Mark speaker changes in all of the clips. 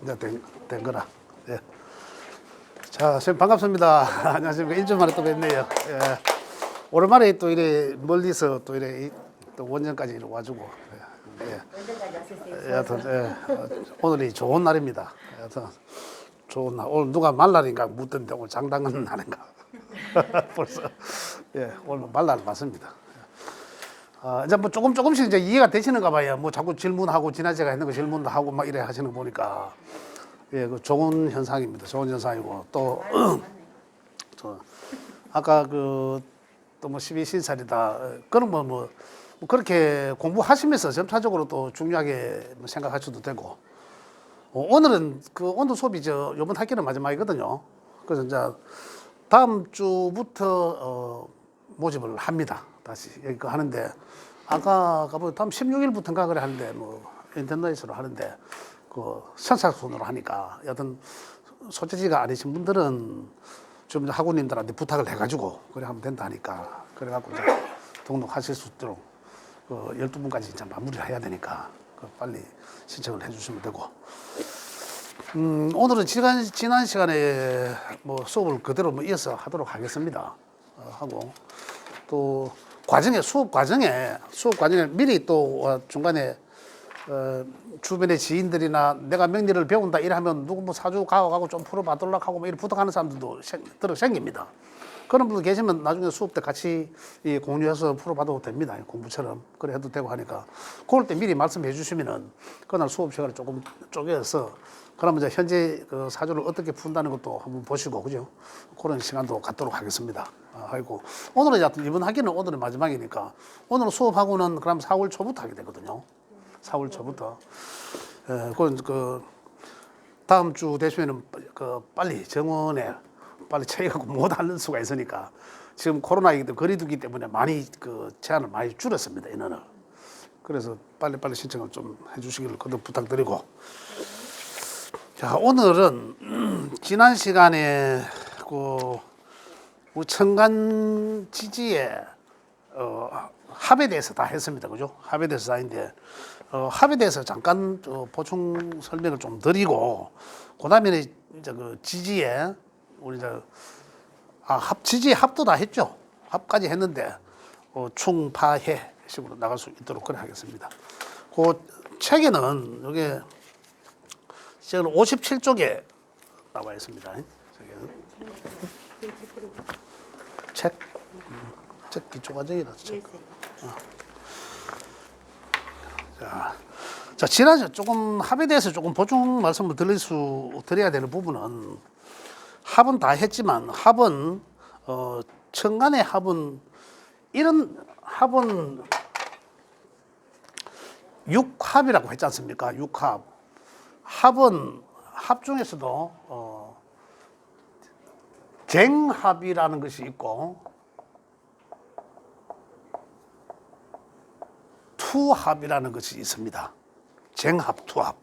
Speaker 1: 이제 된 거라. 예. 자, 선생님 반갑습니다. 안녕하십니까. 일주일 만에 또 뵙네요. 예. 오랜만에 또 이래 멀리서 또 이래 또 원전까지 와주고. 예. 예. 여하튼, 오늘이 좋은 날입니다. 여하튼 좋은 날. 오늘 누가 말날인가 묻던데 오늘 장담은 날인가. 벌써 오늘 말날 맞습니다. 이제 뭐 조금씩 이제 이해가 되시는가 봐요. 뭐 자꾸 질문하고 지난 시간에 했는 거 질문도 하고 막 이래 하시는 거 보니까 그 좋은 현상입니다. 좋은 현상이고 또 아까 또 뭐 12신살이다 그런 뭐 그렇게 공부하시면서 점차적으로 또 중요하게 생각하셔도 되고 오늘은 그 온도 수업이 이번 학기는 마지막이거든요. 그래서 이제 다음 주부터 모집을 합니다. 다시 여기 거 하는데 아까 가보면 다음 16일부터인가 그래 하는데 뭐 인터넷으로 하는데 그 선착순으로 하니까 여튼 소재지가 아니신 분들은 좀 학우님들한테 부탁을 해가지고 그래 하면 된다 하니까 그래갖고 이제 등록하실 수 있도록 12분까지 진짜 마무리를 해야 되니까 빨리 신청을 해주시면 되고 오늘은 지난 시간에 뭐 수업을 그대로 뭐 이어서 하도록 하겠습니다. 하고 또 수업 과정에 미리 또 중간에 주변의 지인들이나 내가 명리를 배운다 이러면 누구 뭐 사주 가고 좀 풀어봐달라고 하고 뭐 이렇게 부탁하는 사람들도 생깁니다. 그런 분들 계시면 나중에 수업 때 같이 공유해서 풀어봐도 됩니다. 공부처럼 그래 해도 되고 하니까 그럴 때 미리 말씀해 주시면은 그날 수업 시간을 조금 쪼개서 그러면 이제 현재 그 사주를 어떻게 푼다는 것도 한번 보시고 그죠? 그런 시간도 갖도록 하겠습니다. 하고 오늘은 이번 학기는 오늘은 마지막이니까 오늘 수업하고는 그럼 4월 초부터 하게 되거든요. 4월 초부터. 다음 주 되시면은 빨리 정원에 빨리 체육하고 못 하는 수가 있으니까 지금 코로나이기 때문에 거리두기 때문에 많이 제한을 많이 줄였습니다. 인원을. 그래서 빨리 신청을 좀 해주시기를 거듭 부탁드리고. 자, 오늘은 지난 시간에 청간 지지의 합에 대해서 다 했습니다. 그죠? 합에 대해서 다 했는데 합에 대해서 잠깐 보충 설명을 좀 드리고 그다음에 이제 지지에 우리 지지의 합도 다 했죠. 합까지 했는데 충파해 식으로 나갈 수 있도록 그래 하겠습니다. 그 책에는 여기 57쪽에 나와 있습니다. 책 기초 과정이다. 책. 자, 지난주에 조금 합에 대해서 조금 보충 말씀을 드려야 되는 부분은 합은 다 했지만 합은 천간의 합은 이런 합은 육합이라고 했지 않습니까? 육합. 합은 합 중에서도 쟁합이라는 것이 있고 투합이라는 것이 있습니다. 쟁합, 투합.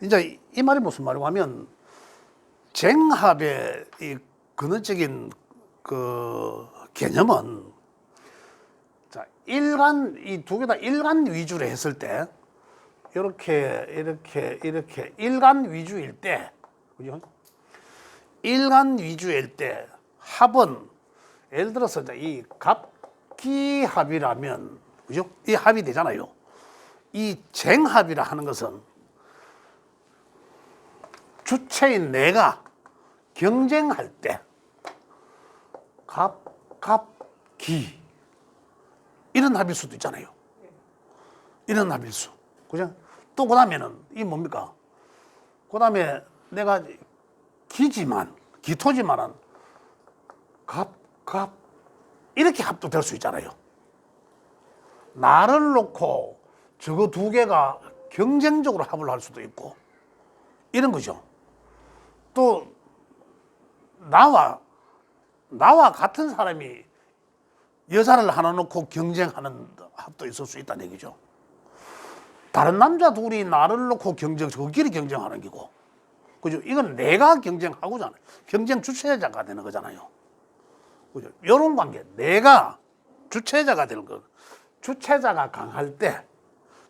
Speaker 1: 이제 이 말이 무슨 말이고 하면 쟁합의 이 근원적인 개념은 이 두 개 다 일간 위주로 했을 때 이렇게 일간 위주일 때, 그죠? 일간 위주일 때 합은 예를 들어서 이 갑기합이라면, 그죠? 이 합이 되잖아요. 이 쟁합이라 하는 것은 주체인 내가 경쟁할 때 갑기 이런 합일 수도 있잖아요. 이런 합일 수. 그죠? 또 그다음에는 이 뭡니까? 그다음에 내가 기토지만은 갑 이렇게 합도 될 수 있잖아요. 나를 놓고 저거 두 개가 경쟁적으로 합을 할 수도 있고 이런 거죠. 또 나와 같은 사람이 여자를 하나 놓고 경쟁하는 합도 있을 수 있다는 얘기죠. 다른 남자 둘이 나를 놓고 저끼리 경쟁하는 거고, 그죠? 이건 내가 경쟁하고잖아요. 경쟁 주체자가 되는 거잖아요. 그죠? 이런 관계, 내가 주체자가 되는 거. 주체자가 강할 때,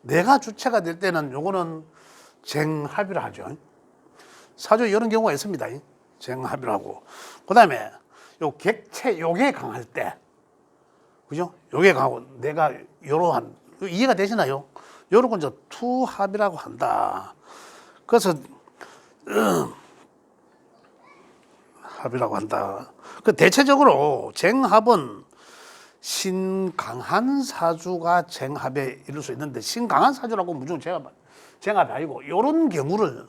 Speaker 1: 내가 주체가 될 때는 요거는 쟁합이라 하죠. 사주 이런 경우가 있습니다. 쟁합이라고. 그다음에 요 객체 요게 강할 때, 그죠? 요게 강하고 내가 요러한 이해가 되시나요? 요런 건 이제 투합이라고 한다. 그래서 합이라고 한다. 그 대체적으로 쟁합은 신강한 사주가 쟁합에 이를 수 있는데, 신강한 사주라고 무조건 쟁합이 아니고 이런 경우를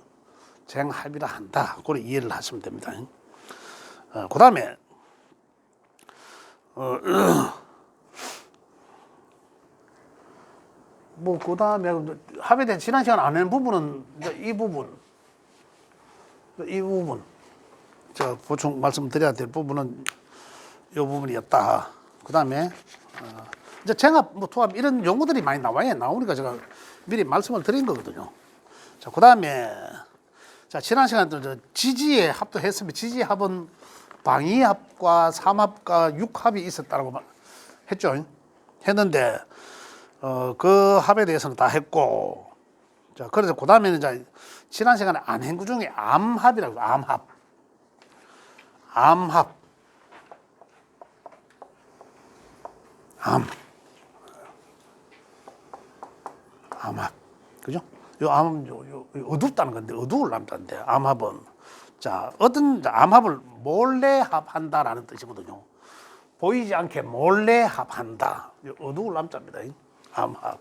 Speaker 1: 쟁합이라 한다. 그걸 이해를 하시면 됩니다. 그 다음에 뭐 그 다음에 합에 대한 지난 시간 안 한 부분은 이 부분 저 보충 말씀드려야 될 부분은 이 부분이었다. 그 다음에 이제 쟁합, 뭐 투합 이런 용어들이 많이 나오니까 제가 미리 말씀을 드린 거거든요. 자, 그 다음에 자, 지난 시간에 저 지지의 합도 했으면 지지합은 방위합과 삼합과 육합이 있었다고 했죠. 했는데 그 합에 대해서는 다 했고, 자, 그래서 그 다음에는 이제 지난 시간에 안 한 그 중에 암합이라고, 암합. 암합. 그죠? 요 암은 어둡다는 건데, 어두울 남자인데, 암합은. 자, 어떤 암합을 몰래 합한다라는 뜻이거든요. 보이지 않게 몰래 합한다. 어두울 남자입니다. 암합.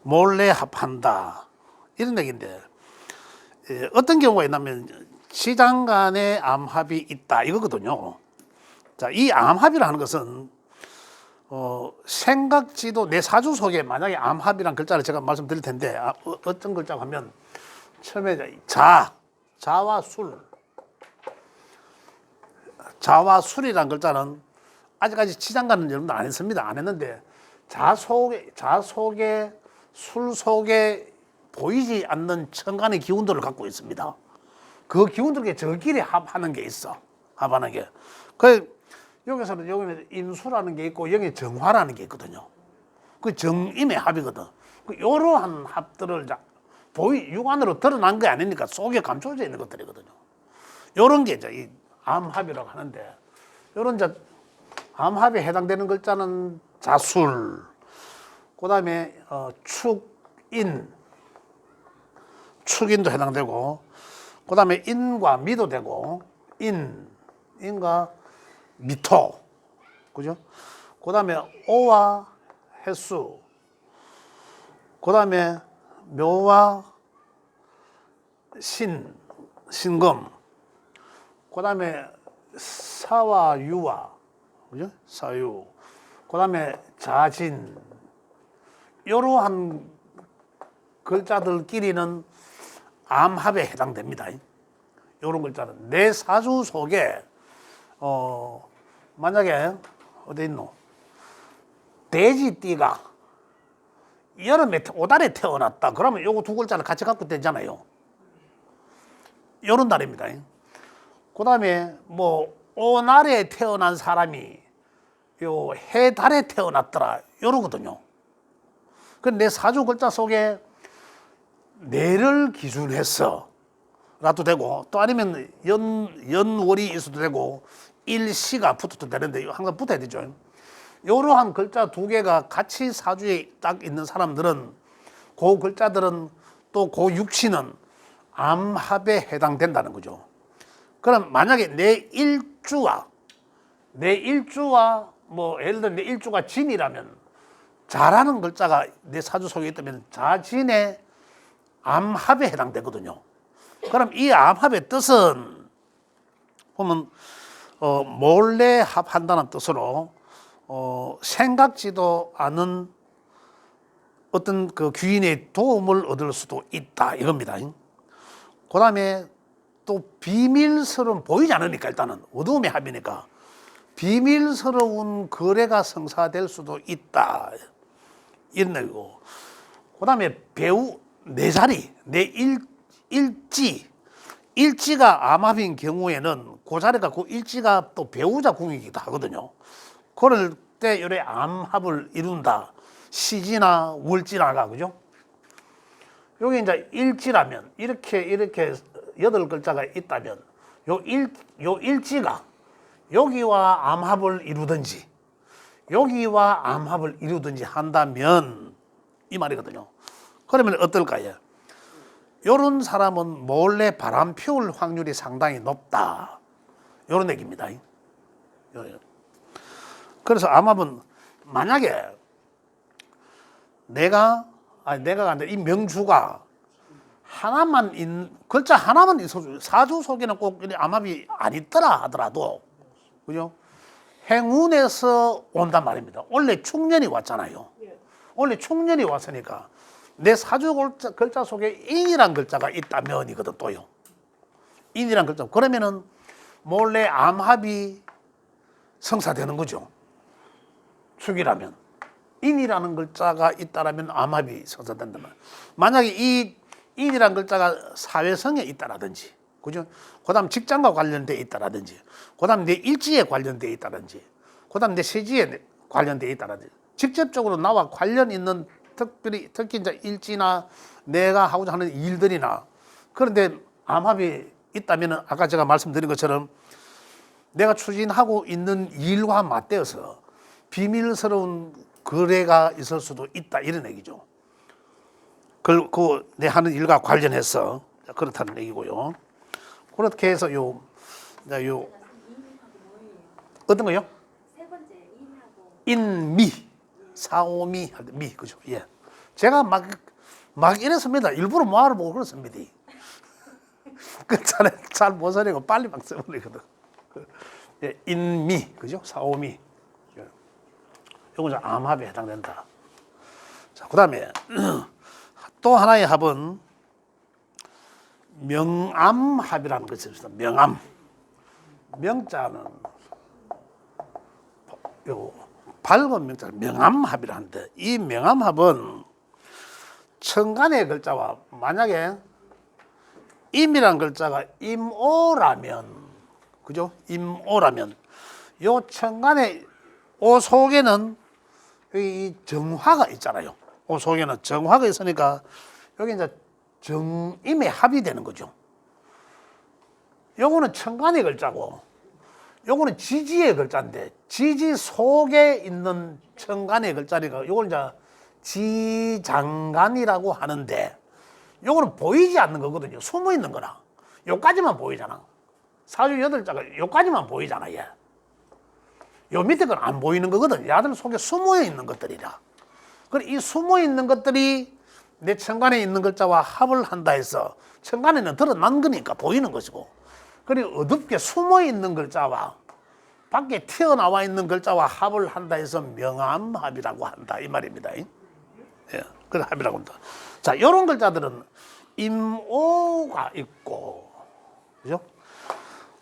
Speaker 1: 몰래 합한다. 이런 얘기인데, 어떤 경우가 있냐면, 시장 간에 암합이 있다. 이거거든요. 자, 이 암합이라는 것은, 생각지도 내 사주 속에 만약에 암합이라는 글자를 제가 말씀드릴 텐데, 어떤 글자고 하면, 처음에 자와 술이라는 글자는 아직까지 시장가는 여러분들 안 했습니다. 안 했는데, 자 속에 술 속에 보이지 않는 천간의 기운들을 갖고 있습니다. 그 기운들께 저끼리 합하는 게 있어. 합하는 게. 여기서는 여기는 인수라는 게 있고 여기 정화라는 게 있거든요. 그 정임의 합이거든. 이러한 합들을 육안으로 드러난 게 아니니까 속에 감춰져 있는 것들이거든요. 이런 게 이제 이 암합이라고 하는데, 이런 이제 암합에 해당되는 글자는 자술, 그 다음에 축인도 해당되고, 그 다음에 인과 미도 되고, 인과 미토, 그죠? 그 다음에 오와 해수, 그 다음에 묘와 신금, 그 다음에 사와 유와, 그죠? 사유, 그 다음에 자진, 이러한 글자들끼리는 암합에 해당됩니다. 이런 글자는 내 사주 속에 만약에 어디 있노? 돼지띠가 여름에 오달에 태어났다. 그러면 요거 두 글자를 같이 갖고 되잖아요. 요런 날입니다. 그 다음에 뭐 오날에 태어난 사람이 요 해달에 태어났더라. 요러거든요. 내 사주 글자 속에 내를 기준해서 라도 되고, 또 아니면 연월이 있어도 되고, 일시가 붙어도 되는데 항상 붙어야 되죠. 이러한 글자 두 개가 같이 사주에 딱 있는 사람들은, 그 글자들은 또 그 육신은 암합에 해당된다는 거죠. 그럼 만약에 내 일주와 뭐 예를 들어 내 일주가 진이라면, 자라는 글자가 내 사주 속에 있다면 자진의 암합에 해당되거든요. 그럼 이 암합의 뜻은 보면 몰래 합한다는 뜻으로 생각지도 않은 어떤 그 귀인의 도움을 얻을 수도 있다 이겁니다. 그 다음에 또 비밀스러운, 보이지 않으니까 일단은 어두움의 합이니까 비밀스러운 거래가 성사될 수도 있다 이런 얘기고, 그 다음에 배우 내 자리, 내 일지가 암합인 경우에는 그 자리가 그 일지가 또 배우자 궁이기도 하거든요. 그럴 때 이래 암합을 이룬다. 시지나 월지나가, 그죠? 여기 이제 일지라면, 이렇게 8글자가 있다면, 요 일지가 여기와 암합을 이루든지, 여기와 암합을 이루든지 한다면, 이 말이거든요. 그러면 어떨까요? 요런 사람은 몰래 바람 피울 확률이 상당히 높다. 요런 얘기입니다. 그래서 암합은 만약에 내가 아니라 이 명주가 글자 하나만 있어도 사주 속에는 꼭 암합이 안 있더라 하더라도, 그죠? 행운에서 온단 말입니다. 원래 축년이 왔잖아요. 원래 축년이 왔으니까 내 사주 글자 속에 인이란 글자가 있다면이거든. 또요, 인이란 글자. 그러면은 몰래 암합이 성사되는 거죠. 축이라면 인이라는 글자가 있다라면 암합이 성사된다면, 만약에 이 인이라는 글자가 사회성에 있다라든지, 그죠? 그다음 직장과 관련돼 있다라든지, 그다음 내 일지에 관련돼 있다든지, 그다음 내 세지에 관련돼 있다라든지, 직접적으로 나와 관련 있는 특히 이제 일지나 내가 하고자 하는 일들이나, 그런데 암합이 있다면 아까 제가 말씀드린 것처럼 내가 추진하고 있는 일과 맞대어서 비밀스러운 거래가 있을 수도 있다, 이런 얘기죠. 내 하는 일과 관련해서 그렇다는 얘기고요. 그렇게 해서 어떤 거요?
Speaker 2: 세 번째 인하고
Speaker 1: 인미, 사오미 할 때 미, 그죠? 예. 제가 막 이랬습니다. 일부러 뭐 알아보고 그렇습니다. 잘 못 살리고 빨리 막 써버리거든. 예, 인미, 그죠? 사오미. 이건 암합에 해당된다. 자, 그 다음에 또 하나의 합은 명암합이라는 것이 있습니다. 명암. 명자는 요 밝은 명자를 명암합이라는데, 이 명암합은 천간의 글자와, 만약에 임이라는 글자가 임오라면, 그죠? 임오라면 요 천간의 오 속에는 이 정화가 있잖아요. 오 속에는 정화가 있으니까 여기 이제 정임의 합이 되는 거죠. 요거는 천간의 글자고, 요거는 지지의 글자인데, 지지 속에 있는 천간의 글자니까 요걸 이제 지장간이라고 하는데, 요거는 보이지 않는 거거든요. 숨어 있는 거나. 요까지만 보이잖아. 사주 8자가 요까지만 보이잖아, 얘. 요 밑에 건 안 보이는 거거든. 야들 속에 숨어 있는 것들이라. 그래, 이 숨어 있는 것들이 내 천간에 있는 글자와 합을 한다 해서, 천간에는 드러난 거니까 보이는 것이고, 그리고 어둡게 숨어 있는 글자와 밖에 튀어나와 있는 글자와 합을 한다 해서 명암합이라고 한다, 이 말입니다. 예, 그래 합이라고 한다. 자, 이런 글자들은 임오가 있고, 그죠?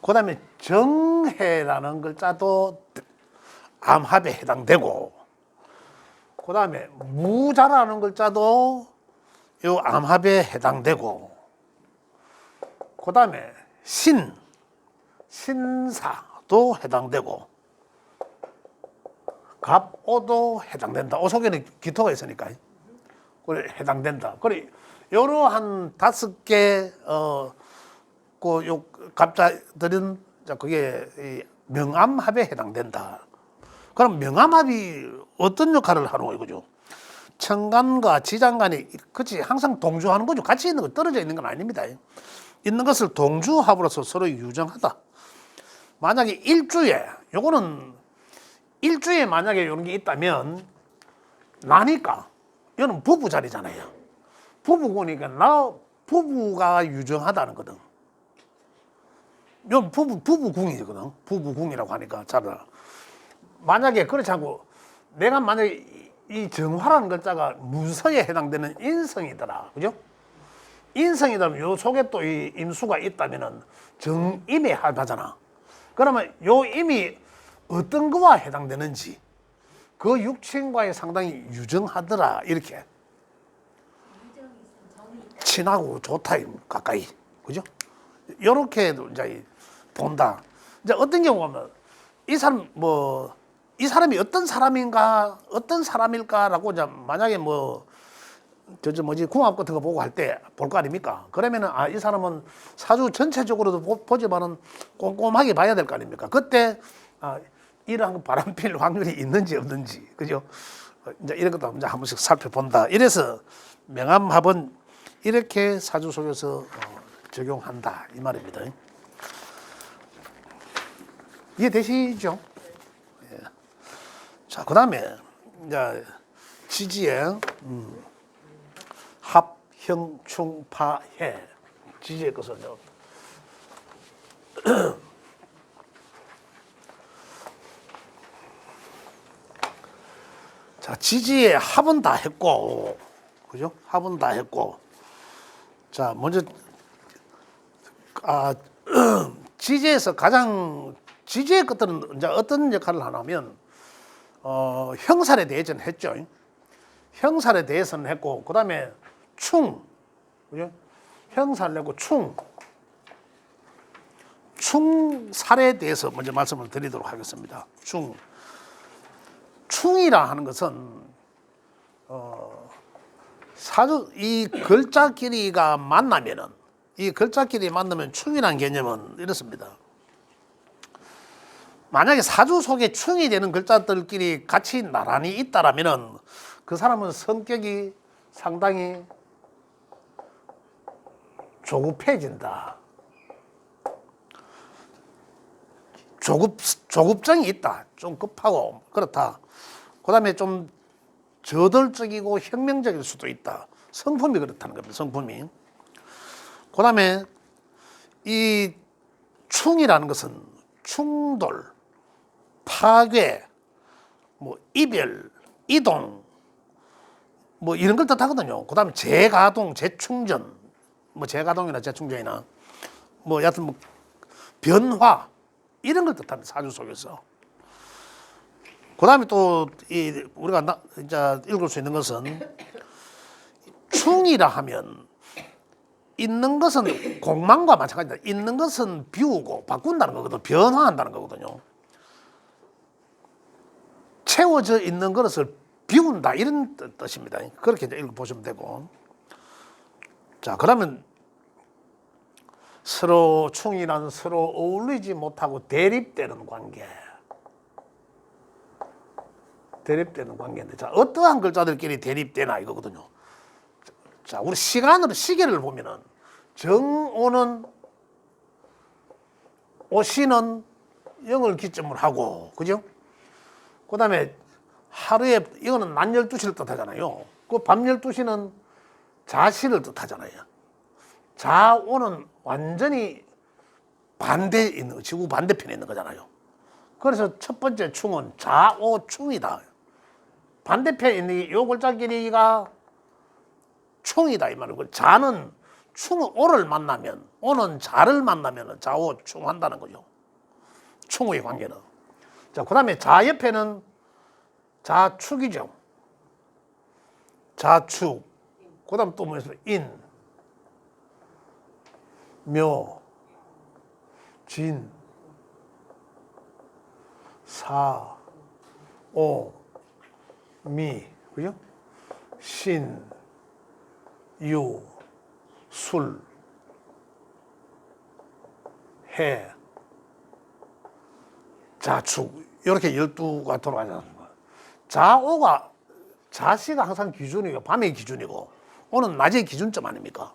Speaker 1: 그 다음에 정해라는 글자도 암합에 해당되고, 그 다음에 무자라는 글자도 요 암합에 해당되고, 그 다음에 신사도 해당되고, 갑오도 해당된다. 오 속에는 기토가 있으니까 그래 해당된다. 그래 이러한 5개 요 갑자들은 그게 명암합에 해당된다. 그럼 명암합이 어떤 역할을 하는 거예요, 그죠? 천간과 지장간이 그치 항상 동조하는 거죠. 같이 있는 거, 떨어져 있는 건 아닙니다. 있는 것을 동주합으로서 서로 유정하다. 만약에 요거는 일주에 만약에 이런 게 있다면 나니까, 이거는 부부 자리잖아요. 부부구니까 부부가 유정하다는 거든. 이건 부부궁이거든. 부부궁이라고 하니까 잘 알아. 만약에 그렇지 않고 내가 만약에 이 정화라는 글자가 문서에 해당되는 인성이더라, 그죠? 인성이라면 요 속에 또 이 임수가 있다면은 정임에 합하잖아. 그러면 요 임이 어떤 거와 해당되는지 그 육친과의 상당히 유정하더라, 이렇게 친하고 좋다, 가까이, 그죠? 요렇게 이제 본다. 이제 어떤 경우 보면 이 사람 이 사람이 어떤 사람일까라고 이제 만약에 궁합 같은 거 보고 할 때 볼 거 아닙니까? 그러면은 이 사람은 사주 전체적으로도 보지만은 꼼꼼하게 봐야 될 거 아닙니까? 그때 이런 바람필 확률이 있는지 없는지, 그죠? 이제 이런 것도 이제 한 번씩 살펴본다. 이래서 명암합은 이렇게 사주 속에서 적용한다 이 말입니다. 이해되시죠? 예. 자, 그다음에 이제 지지에 합형충파해 지지의 것은요. 자, 지지에 합은 다 했고, 그죠? 합은 다 했고, 자, 먼저 지지에서 가장 지지의 것들은 이제 어떤 역할을 하냐면 형살에 대해서는 했죠. 형살에 대해서는 했고, 그 다음에 그죠? 형살 내고 충살에 대해서 먼저 말씀을 드리도록 하겠습니다. 충이라 하는 것은 사주 이 글자끼리가 만나면은 이 글자끼리 만나면 충이라는 개념은 이렇습니다. 만약에 사주 속에 충이 되는 글자들끼리 같이 나란히 있다라면은 그 사람은 성격이 상당히 조급해진다. 조급증이 있다. 좀 급하고 그렇다. 그다음에 좀 저돌적이고 혁명적일 수도 있다. 성품이 그렇다는 겁니다. 성품이. 그다음에 이 충이라는 것은 충돌, 파괴, 이별, 이동, 이런 걸 뜻하거든요. 그다음에 재가동, 재충전, 재가동이나 재충전이나 여하튼 변화 이런 걸 뜻합니다. 사주 속에서. 그다음에 또 우리가 이제 읽을 수 있는 것은 충이라 하면 있는 것은 공망과 마찬가지다. 있는 것은 비우고 바꾼다는 거거든요. 변화한다는 거거든요. 채워져 있는 것을 비운다 이런 뜻입니다. 그렇게 이제 읽어보시면 되고. 자, 그러면 충이란 서로 어울리지 못하고 대립되는 관계. 대립되는 관계인데, 자, 어떠한 글자들끼리 대립되나 이거거든요. 자, 우리 시계를 보면은 정오는 오시는 0을 기점으로 하고, 그죠? 그 다음에 하루에 이거는 낮 12시를 뜻하잖아요. 그 밤 12시는 자시를 뜻하잖아요. 자오는 완전히 반대에 있는, 지구 반대편에 있는 거잖아요. 그래서 첫 번째 충은 자오충이다. 반대편에 있는 이 글자 길이가 충이다 이 말이고, 자는 충은 오를 만나면, 오는 자를 만나면 자오충 한다는 거죠. 충의 관계는. 자, 그 다음에 자 옆에는 자축이죠. 자축. 그 다음 또 뭐였어요? 묘, 진, 사, 오, 미, 그죠? 신, 유, 술, 해, 자축. 이렇게 12가 돌아가지 않습니까? 자시가 항상 기준이고, 밤의 기준이고, 오는 낮의 기준점 아닙니까?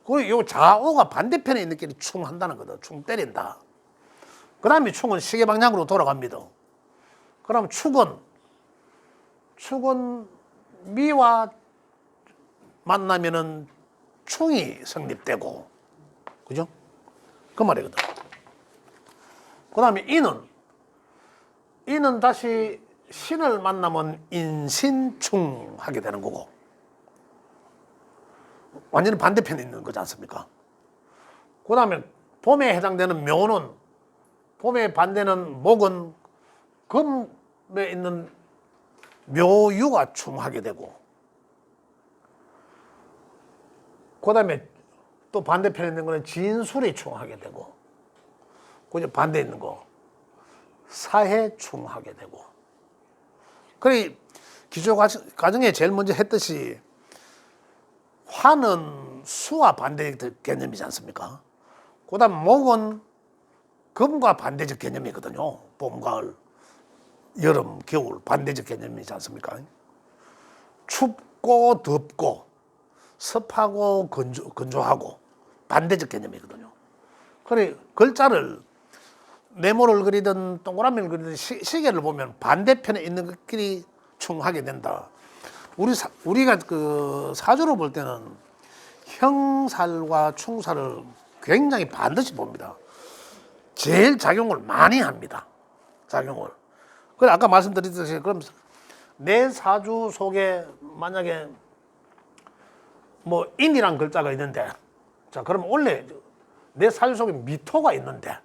Speaker 1: 그리고 자오가 반대편에 있는 길이 충 한다는 거다. 충 때린다. 그 다음에 충은 시계 방향으로 돌아갑니다. 그럼 축은 미와 만나면은 충이 성립되고, 그죠? 그 말이거든. 그 다음에 이는 다시 신을 만나면 인신충 하게 되는 거고, 완전히 반대편에 있는 거지 않습니까? 그 다음에 봄에 해당되는 묘는, 봄의 반대는 목은 금에 있는 묘유가 충하게 되고, 그 다음에 또 반대편에 있는 거는 진술이 충하게 되고, 그죠? 반대에 있는 거 사해 충하게 되고, 그래 기초 과정에 제일 먼저 했듯이 화는 수와 반대적 개념이지 않습니까? 그다음 목은 금과 반대적 개념이거든요. 봄, 가을, 여름, 겨울 반대적 개념이지 않습니까? 춥고 덥고 습하고 건조하고 반대적 개념이거든요. 그래 글자를 네모를 그리든 동그라미를 그리든 시계를 보면 반대편에 있는 것끼리 충하게 된다. 우리가 그 사주로 볼 때는 형살과 충살을 굉장히 반드시 봅니다. 제일 작용을 많이 합니다. 작용을. 그래 아까 말씀드렸듯이 그럼 내 사주 속에 만약에 뭐 인이란 글자가 있는데 자 그럼 원래 내 사주 속에 미토가 있는데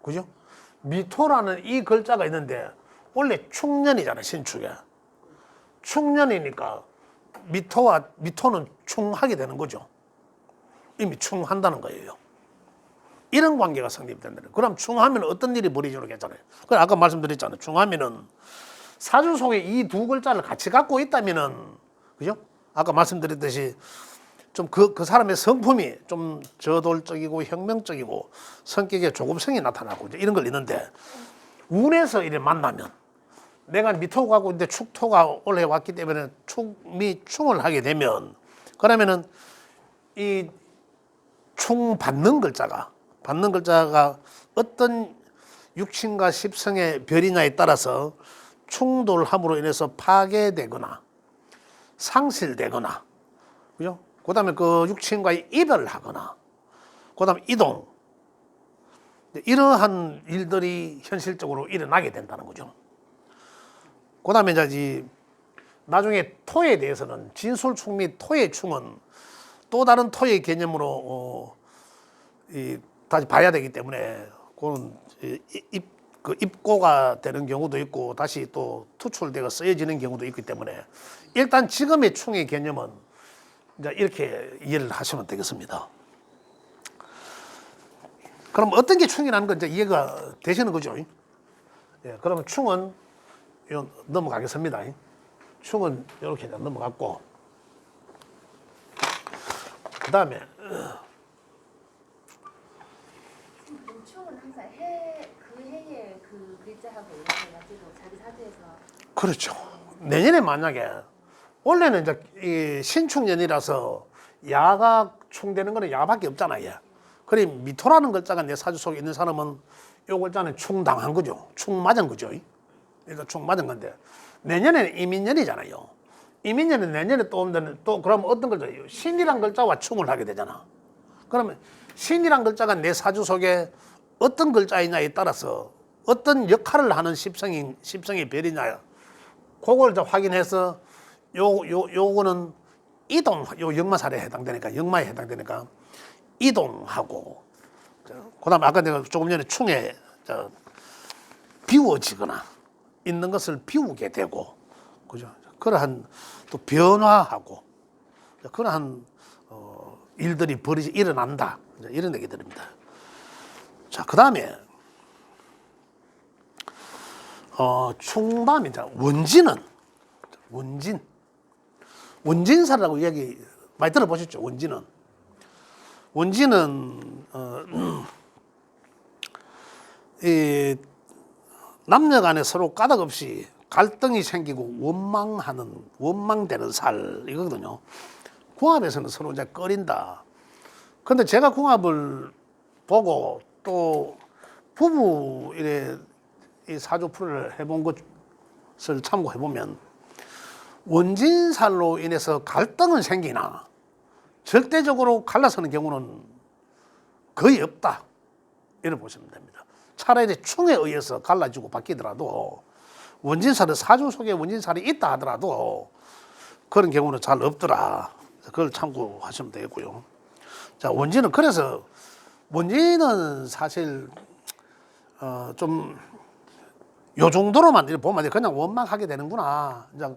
Speaker 1: 그죠? 미토라는 이 글자가 있는데 원래 충년이잖아요. 신축에. 충년이니까 미토는 충하게 되는 거죠. 이미 충한다는 거예요. 이런 관계가 성립된다는 거예요. 그럼 충하면 어떤 일이 벌어지는 괜찮아요. 그래 아까 말씀드렸잖아요. 충하면은 사주 속에 이 두 글자를 같이 갖고 있다면은 그죠? 아까 말씀드렸듯이 좀 그 사람의 성품이 좀 저돌적이고 혁명적이고 성격에 조급성이 나타나고 이런 걸 있는데 운에서 이래 만나면 내가 미토가 갖고 있는데 축토가 올라왔기 때문에 축미 충을 하게 되면 그러면은 이 충 받는 글자가 어떤 육신과 십성의 별이냐에 따라서 충돌함으로 인해서 파괴되거나 상실되거나 그죠? 그다음에 그 육신과의 이별을 하거나 그다음에 이동 이러한 일들이 현실적으로 일어나게 된다는 거죠. 그다음에 이제 나중에 토에 대해서는 진술충 및 토의 충은 또 다른 토의 개념으로 다시 봐야 되기 때문에 그건 입고가 되는 경우도 있고 다시 또 투출되어 쓰여지는 경우도 있기 때문에 일단 지금의 충의 개념은 이제 이렇게 이해를 하시면 되겠습니다. 그럼 어떤 게 충이라는 건 이제 이해가 되시는 거죠? 예, 그러면 충은 넘어가겠습니다. 충은 이렇게 넘어갔고 그 다음에
Speaker 2: 충은 항상 그 해에 그 글자하고 이렇게 가지고 자기 사주에서
Speaker 1: 그렇죠. 내년에 만약에 원래는 이제 이 신축년이라서 야가 충되는 거는 야밖에 없잖아요. 그래 미토라는 글자가 내 사주 속에 있는 사람은 요 글자는 충당한 거죠. 충 맞은 거죠. 그러니까 충 맞은 건데 내년에는 이민년이잖아요. 이민년은 내년에 또 오면 또 그러면 어떤 글자예요? 신이란 글자와 충을 하게 되잖아. 그러면 신이란 글자가 내 사주 속에 어떤 글자이냐에 따라서 어떤 역할을 하는 십성의 별이냐 그걸 이제 확인해서 요거는 이동 요 역마살에 해당되니까 역마에 해당되니까 이동하고 그다음에 아까 내가 조금 전에 충에 비워지거나 있는 것을 비우게 되고 그죠? 그러한 또 변화하고 그러한 일들이 일어난다 이런 얘기들입니다. 자, 그 다음에 충다음에 원진은 원진사라고 이야기 많이 들어보셨죠? 원진은 이 남녀간에 서로 까닭 없이 갈등이 생기고 원망되는 살 이거거든요. 궁합에서는 서로 이제 꺼린다. 그런데 제가 궁합을 보고 또 부부 이 사주 풀이를 해본 것을 참고해 보면 원진살로 인해서 갈등은 생기나 절대적으로 갈라서는 경우는 거의 없다. 이렇게 보시면 됩니다. 차라리 충에 의해서 갈라지고 바뀌더라도 원진살은 사주 속에 원진살이 있다 하더라도 그런 경우는 잘 없더라. 그걸 참고하시면 되겠고요. 자, 원진은 사실 좀 요 정도로만 보면 그냥 원망하게 되는구나. 이제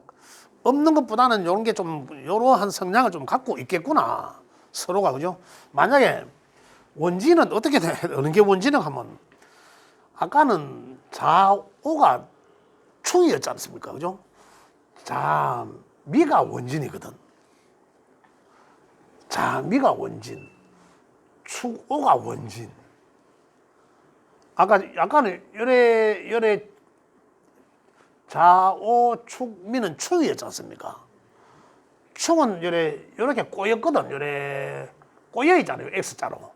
Speaker 1: 없는 것보다는 이런 게 좀 이러한 성향을 좀 갖고 있겠구나. 서로가 그죠? 만약에 원진은 어떻게 어느 게 원진은 하면 아까는 좌오가 충이었지 않습니까? 그죠? 자, 미가 원진이거든. 자, 미가 원진. 축오가 원진. 아까 약간은 요래 자오 축미는 축이었지 않습니까? 축은 요렇게 꼬였거든. 요래 꼬여 있잖아요. X자로.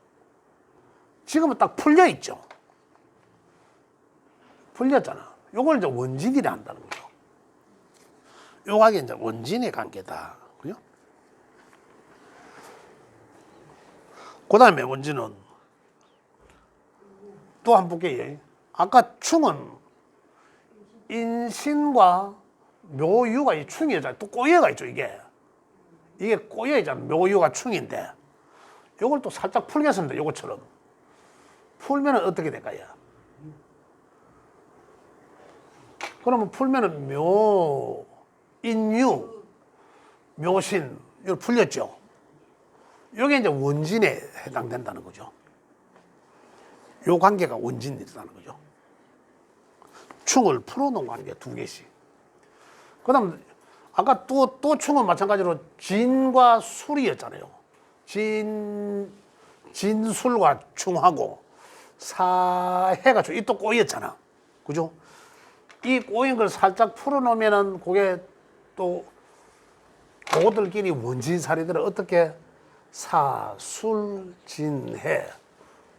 Speaker 1: 지금은 딱 풀려 있죠. 풀렸잖아. 요걸 이제 원진이라 한다는 거죠. 요각이 이제 원진의 관계다. 그죠? 그 다음에 원진은 또 한 번 볼게요. 아까 충은 인신과 묘유가 이 충이잖아요. 또 꼬여가 있죠, 이게. 이게 꼬여 있잖아. 묘유가 충인데. 요걸 또 살짝 풀겠습니다. 요것처럼. 풀면은 어떻게 될까요? 그러면 풀면은 묘, 인유, 묘신, 이걸 풀렸죠. 이게 이제 원진에 해당된다는 거죠. 요 관계가 원진이라는 거죠. 충을 풀어놓은 관계 두 개씩. 그 다음, 아까 또 충은 마찬가지로 진과 술이었잖아요. 진술과 충하고 사해가 이 또 꼬였잖아. 그죠? 이 꼬인 걸 살짝 풀어놓으면은 그게 또 그것들끼리 원진사리들을 어떻게 사술진해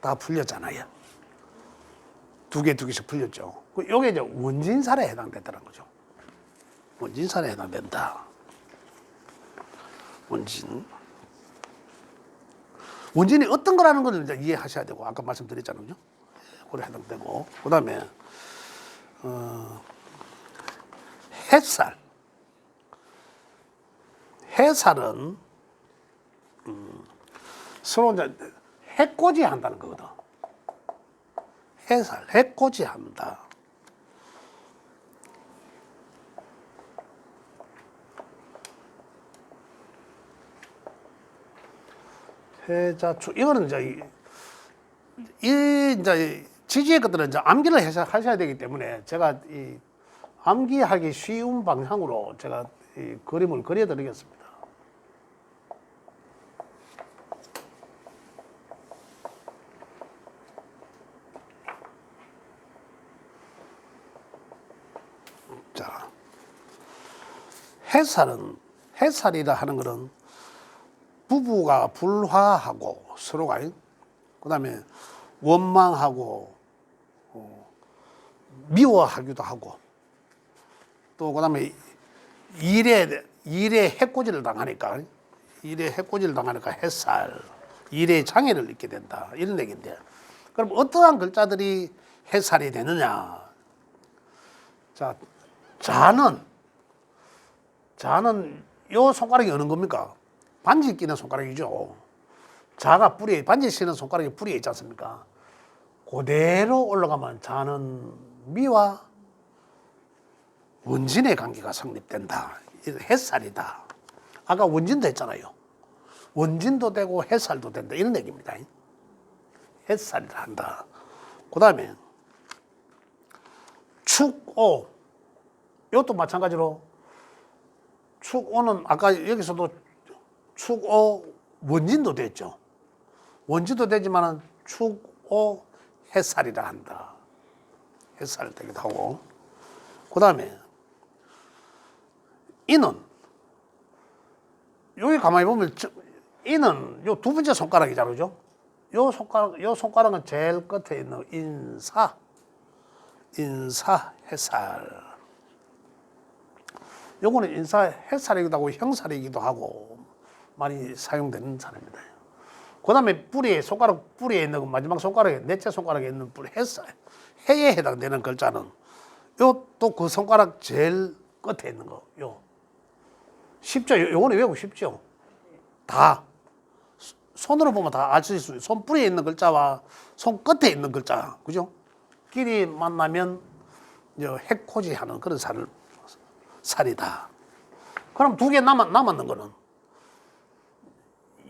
Speaker 1: 다 풀렸잖아요. 두 개씩 풀렸죠. 이게 이제 원진살에 해당된다는 거죠. 원진살에 해당된다. 원진이 어떤 거라는 걸 이제 이해하셔야 되고, 아까 말씀드렸잖아요. 그래 해당되고, 그 다음에 햇살. 해살은 서로 이제 해코지 한다는 거거든. 해살, 해코지 한다. 해자축. 이거는 이제 이제 지지의 것들은 이제 암기를 하셔야 되기 때문에 제가 이 암기하기 쉬운 방향으로 제가 이 그림을 그려드리겠습니다. 자, 해살이라 하는 것은 부부가 불화하고 서로가 그다음에 원망하고 미워하기도 하고 또 그다음에 일에 해코지를 당하니까 해살 일에 장애를 입게 된다 이런 얘기인데 그럼 어떠한 글자들이 해살이 되느냐? 자, 자는 요 손가락이 어느 겁니까? 반지 끼는 손가락이죠. 자가 뿌리에, 반지 쓰는 손가락이 뿌리에 있지 않습니까? 그대로 올라가면 자는 미와 원진의 관계가 성립된다. 햇살이다. 아까 원진도 했잖아요. 원진도 되고 햇살도 된다. 이런 얘기입니다. 햇살이라 한다. 그 다음에 축오. 이것도 마찬가지로 축오는 아까 여기서도 축오 원진도 됐죠. 원진도 되지만은 축오 햇살이라 한다. 햇살 되기도 하고. 그 다음에 이는 여기 가만히 보면 이는 요 두 번째 손가락이잖아요. 그죠? 요 손가락은 제일 끝에 있는 인사 햇살. 요거는 인사 햇살이기도 하고 형살이기도 하고 많이 사용되는 사람입니다. 그 다음에 손가락 뿌리에 있는 마지막 손가락에 넷째 손가락에 있는 뿌리 햇살 해에 해당되는 글자는 요 또 그 손가락 제일 끝에 있는 거 요 쉽죠? 요거는 외우고 쉽죠? 다 손으로 보면 다 알 수 있어요. 손 뿌리에 있는 글자와 손 끝에 있는 글자 그죠? 끼리 만나면 해코지 하는 그런 살이다. 그럼 두 개 남았는 거는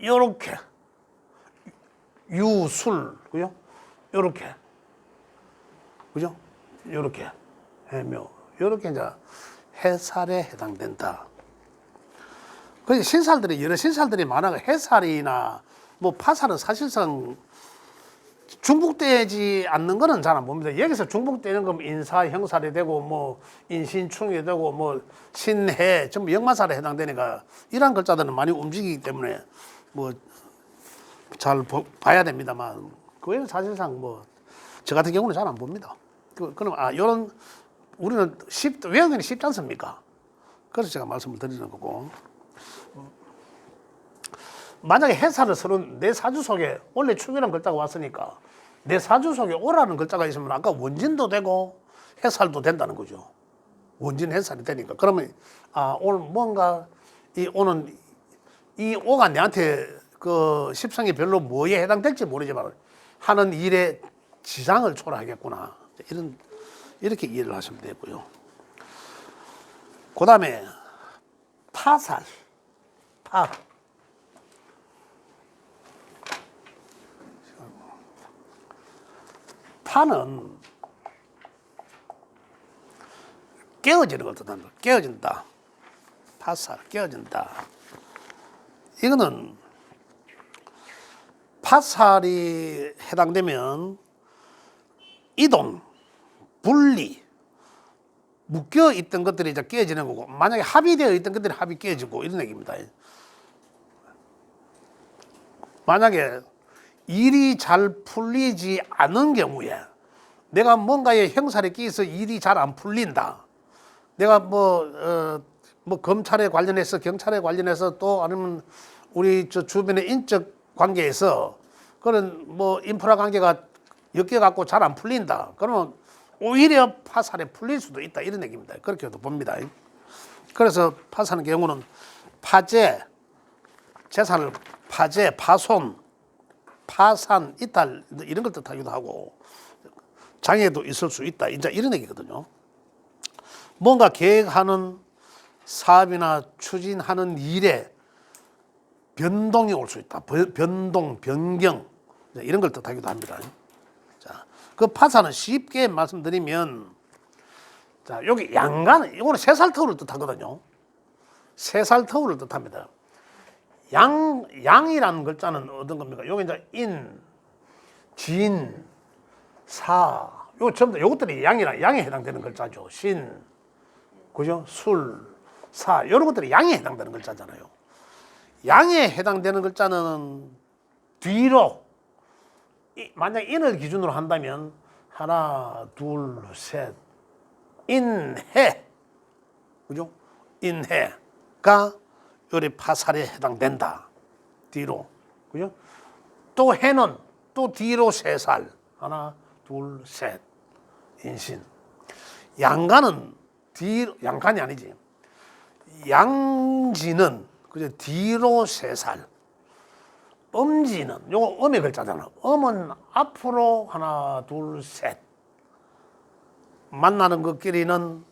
Speaker 1: 요렇게 유술 그죠? 요렇게 그죠? 요렇게 해묘 요렇게 이제 해살에 해당된다. 그 신살들이 여러 신살들이 많아. 해살이나 뭐 파살은 사실상 중복되지 않는 거는 잘 안 봅니다. 여기서 중복되는 건 인사, 형살이 되고 뭐 인신충이 되고 뭐 신해 전부 역마살에 해당되니까 이러한 글자들은 많이 움직이기 때문에 뭐 잘 봐야 됩니다만 그 외에는 사실상 뭐 저 같은 경우는 잘 안 봅니다. 그럼 요런 우리는 외우기는 쉽지 않습니까? 그래서 제가 말씀을 드리는 거고. 만약에 해살을 서로 내 사주 속에 원래 축이라는 글자가 왔으니까 내 사주 속에 오라는 글자가 있으면 아까 원진도 되고 해살도 된다는 거죠. 원진 해살이 되니까. 그러면 오늘 뭔가 이 오는 이 오가 내한테 그 십성이 별로 뭐에 해당될지 모르지만 하는 일에 지장을 초래하겠구나. 이렇게 이해를 하시면 되고요. 그 다음에 파살, 파는 깨어지는 걸 뜻합니다. 깨어진다. 파살, 깨어진다. 이거는 파살이 해당되면 이동, 분리, 묶여 있던 것들이 이제 깨어지는 거고, 만약에 합의되어 있던 것들이 합이 깨어지고 이런 얘기입니다. 만약에 일이 잘 풀리지 않은 경우에 내가 뭔가에 형살에 끼어서 일이 잘 안 풀린다. 내가 뭐 검찰에 관련해서 경찰에 관련해서 또 아니면 우리 저 주변의 인적 관계에서 그런 뭐 인프라 관계가 엮여 갖고 잘 안 풀린다. 그러면 오히려 파살에 풀릴 수도 있다 이런 얘기입니다. 그렇게도 봅니다. 그래서 파살의 경우는 파재, 재산을 파재, 파손, 파산, 이탈 이런 걸 뜻하기도 하고 장애도 있을 수 있다. 이제 이런 얘기거든요. 뭔가 계획하는 사업이나 추진하는 일에 변동이 올 수 있다. 변동, 변경 이런 걸 뜻하기도 합니다. 자, 그 파산은 쉽게 말씀드리면 자, 여기 양간 이거는 세살터울을 뜻하거든요. 세살터울을 뜻합니다. 양이라는 글자는 어떤 겁니까? 여기 이제 인, 진, 사, 요것들이 양에 해당되는 글자죠. 신, 그죠? 술, 사, 이런 것들이 양에 해당되는 글자잖아요. 양에 해당되는 글자는 뒤로, 만약 인을 기준으로 한다면 하나, 둘, 셋, 인해, 그죠? 인해가 요리 파살에 해당된다. 뒤로. 그죠? 또 해는 또 뒤로 세 살. 하나, 둘, 셋. 인신. 양간은 뒤로, 양간이 아니지. 양지는 그죠? 뒤로 세 살. 음지는 요거 음의 글자잖아. 음은 앞으로 하나, 둘, 셋. 만나는 것끼리는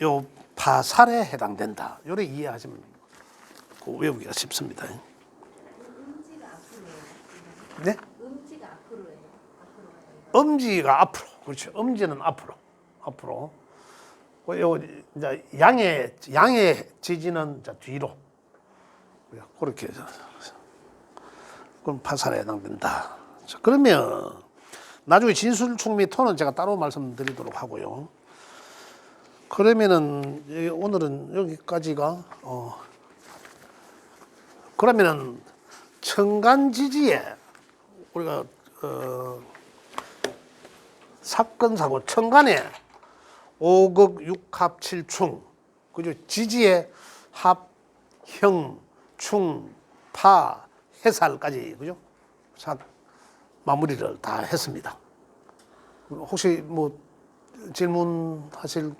Speaker 1: 요 파살에 해당된다. 요래 이해하시면 외우기가 쉽습니다.
Speaker 2: 음지가 앞으로예요.
Speaker 1: 네?
Speaker 2: 음지가 앞으로예요.
Speaker 1: 음지가 앞으로. 그렇죠. 음지는 앞으로. 요 이제 양의 지지는 이제 뒤로. 그렇게 그럼 파살에 해당된다. 자, 그러면 나중에 진술충 및 토는 제가 따로 말씀드리도록 하고요. 그러면은 오늘은 여기까지가 그러면은 천간지지에 우리가 사건 사고 천간에 5극 6합 7충 그죠? 지지에 합, 형, 충, 파, 해살까지 그죠? 마무리를 다 했습니다. 혹시 뭐 질문하실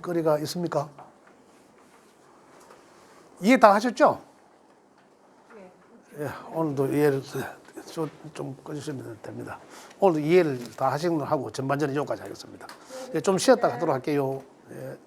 Speaker 1: 거리가 있습니까? 이해 다 하셨죠?
Speaker 2: 네.
Speaker 1: 예, 오늘도 이해를 좀 꺼주시면 됩니다. 오늘도 이해를 다 하신 걸 하고 전반전에 여기까지 하겠습니다. 예, 좀 쉬었다 하도록 할게요. 예.